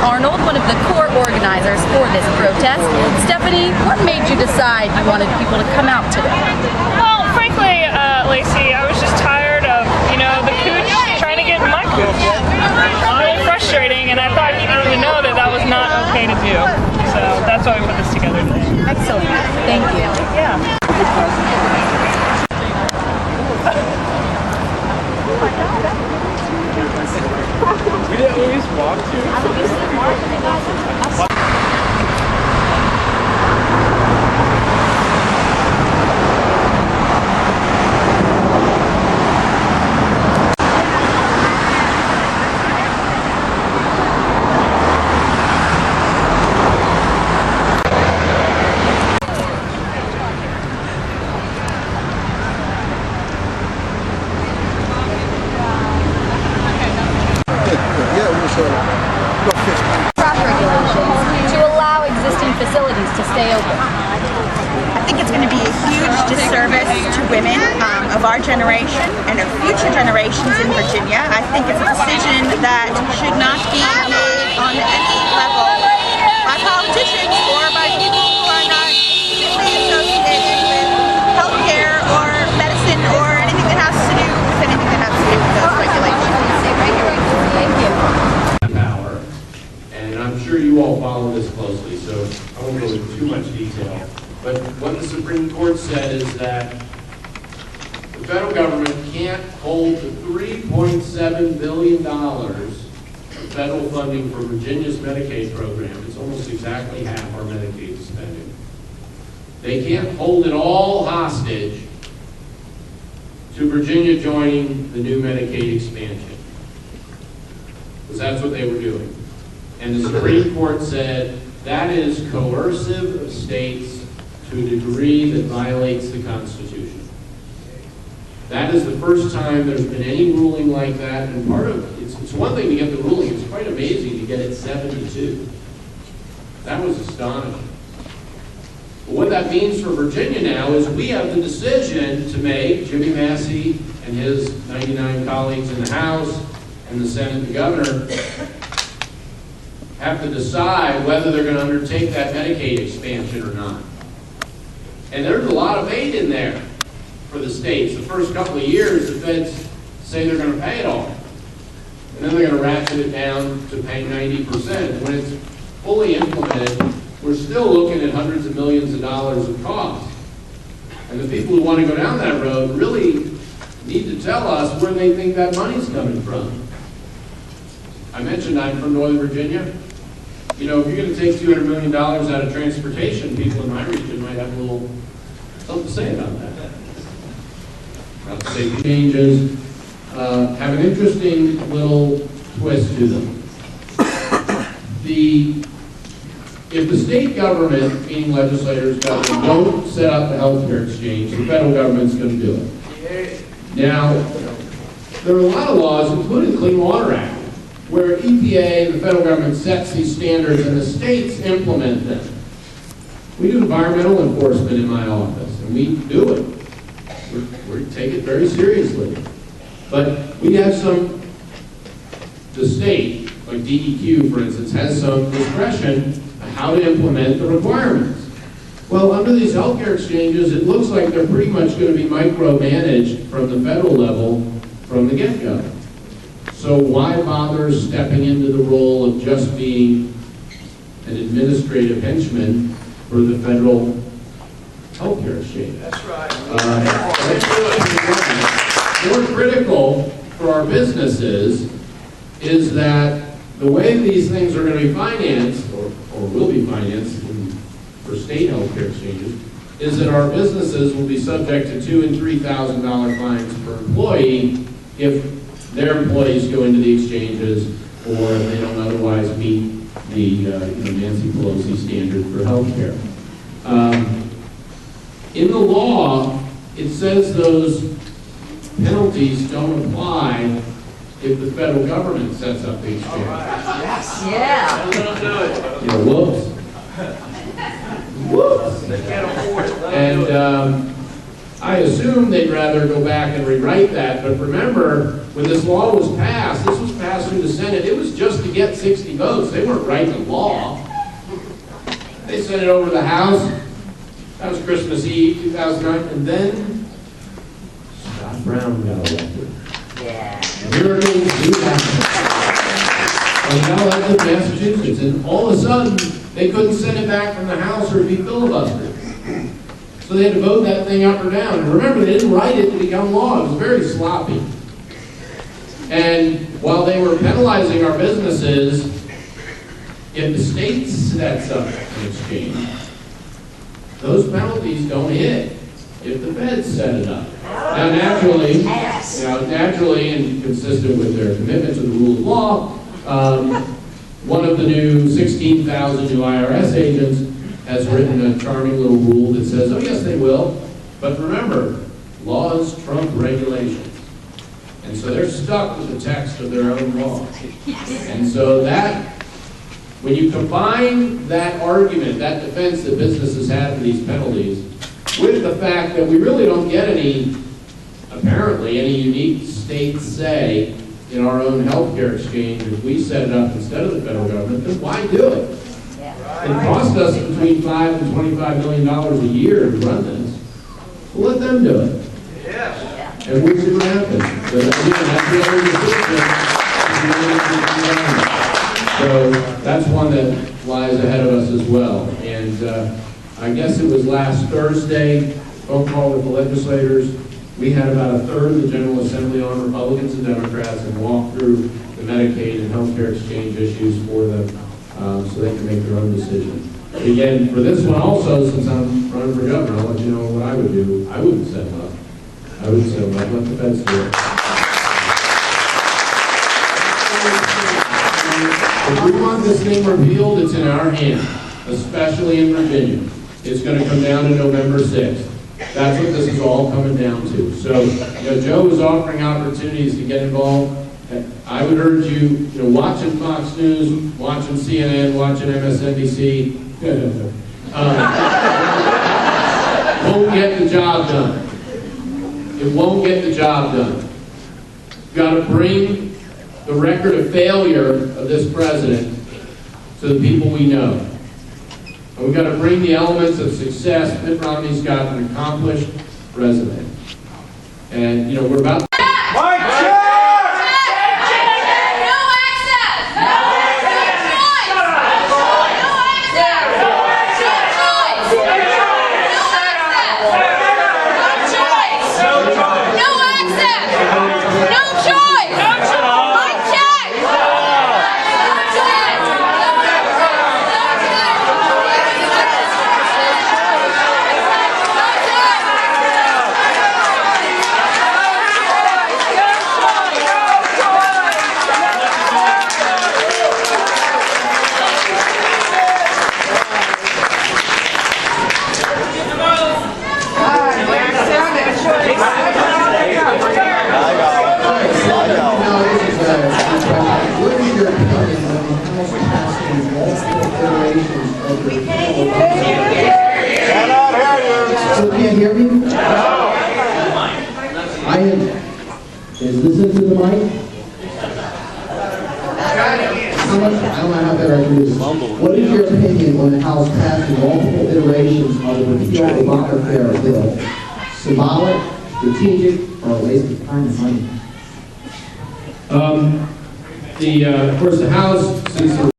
Arnold, one of the core organizers for this protest. Stephanie, what made you decide you wanted people to come out today? Well, frankly, Lacey, I was just tired of, the Cooch trying to get in my group. It's really frustrating, and I thought he needed to know that that was not okay to do. So that's why we put this together today. Excellent. Thank you. Yeah. We didn't always walk to. Regulations to allow existing facilities to stay open. I think it's going to be a huge disservice to women of our generation and of future generations in Virginia. I think it's a decision that should not be made on any level by politicians or by people who are not typically associated with healthcare or medicine or anything that has to do with those regulations. Thank you. Power, and I'm sure you all follow this closely, so I won't go into too much detail. But what the Supreme Court said is that the federal government can't hold the $3.7 billion of federal funding for Virginia's Medicaid program. It's almost exactly half our Medicaid spending. They can't hold it all hostage to Virginia joining the new Medicaid expansion, because that's what they were doing. And the Supreme Court said that is coercive of states to a degree that violates the Constitution. That is the first time there's been any ruling like that, and part of it's one thing to get the ruling, it's quite amazing to get it 72. That was astonishing. But what that means for Virginia now is we have the decision to make. Jimmy Massey and his 99 colleagues in the House and the Senate and the governor have to decide whether they're going to undertake that Medicaid expansion or not. And there's a lot of aid in there for the states. The first couple of years, the feds say they're going to pay it all. And then they're going to ratchet it down to pay 90%. When it's fully implemented, we're still looking at hundreds of millions of dollars of cost. And the people who want to go down that road really need to tell us where they think that money's coming from. I mentioned I'm from Northern Virginia. If you're going to take $200 million out of transportation, people in my region might have a little something to say about that. Not to say changes have an interesting little twist to them. If the state government, meaning legislators, don't set up the health care exchange, the federal government's going to do it. Now, there are a lot of laws, including the Clean Water Act, where EPA and the federal government sets these standards and the states implement them. We do environmental enforcement in my office, and we do it. We take it very seriously. But we have the state, like DEQ, for instance, has some discretion on how to implement the requirements. Well, under these healthcare exchanges, it looks like they're pretty much going to be micromanaged from the federal level from the get-go. So why bother stepping into the role of just being an administrative henchman for the federal healthcare exchange? That's right. More critical for our businesses is that the way these things are going to be financed, or will be financed for state healthcare exchanges, is that our businesses will be subject to $2,000 and $3,000 fines per employee if their employees go into the exchanges or if they don't otherwise meet the Nancy Pelosi standard for healthcare. In the law, it says those penalties don't apply if the federal government sets up the exchange. Yes. Yeah. Don't do it. Whoops. Whoops. They can't afford it. And I assume they'd rather go back and rewrite that, but remember, when this law was passed, this was passed through the Senate, it was just to get 60 votes. They weren't writing a law. They sent it over to the House. That was Christmas Eve, 2009, and then Scott Brown got elected. Miracles do happen. And got elected in Massachusetts, and all of a sudden, they couldn't send it back from the House or it'd be filibustered. So they had to vote that thing up or down. And remember, they didn't write it to become law. It was very sloppy. And while they were penalizing our businesses, if the state sets up an exchange, those penalties don't hit if the feds set it up. Now, naturally, and consistent with their commitment to the rule of law, one of the new 16,000 new IRS agents has written a charming little rule that says, oh yes, they will, but remember, laws trump regulations. And so they're stuck with the text of their own law. And so that, when you combine that argument, that defense that businesses have for these penalties, with the fact that we really don't get any, apparently, any unique state say in our own healthcare exchange, if we set it up instead of the federal government, then why do it? It costs us between $5 and $25 million a year to run this. Well, let them do it. And we'll see what happens. But again, that's the other decision. So that's one that lies ahead of us as well. And I guess it was last Thursday, phone call with the legislators. We had about a third of the General Assembly on, Republicans and Democrats, and walked through the Medicaid and healthcare exchange issues for them so they can make their own decision. But again, for this one also, since I'm running for governor, I'll let you know what I would do. I wouldn't set them up. I would set them up. Let the feds do it. If we want this thing repealed, it's in our hands, especially in Virginia. It's going to come down to November 6th. That's what this is all coming down to. So, Joe was offering opportunities to get involved. I would urge you, watching Fox News, watching CNN, watching MSNBC, won't get the job done. It won't get the job done. You've got to bring the record of failure of this president to the people we know. And we've got to bring the elements of success. Mitt Romney's got an accomplished resume. And, we're about to... Is this into the mic? I don't know how better I can do this. What is your opinion when the House passed multiple iterations of the repeal of Obamacare bill? Symbolic, strategic, or a waste of time and money? Of course, the House, since the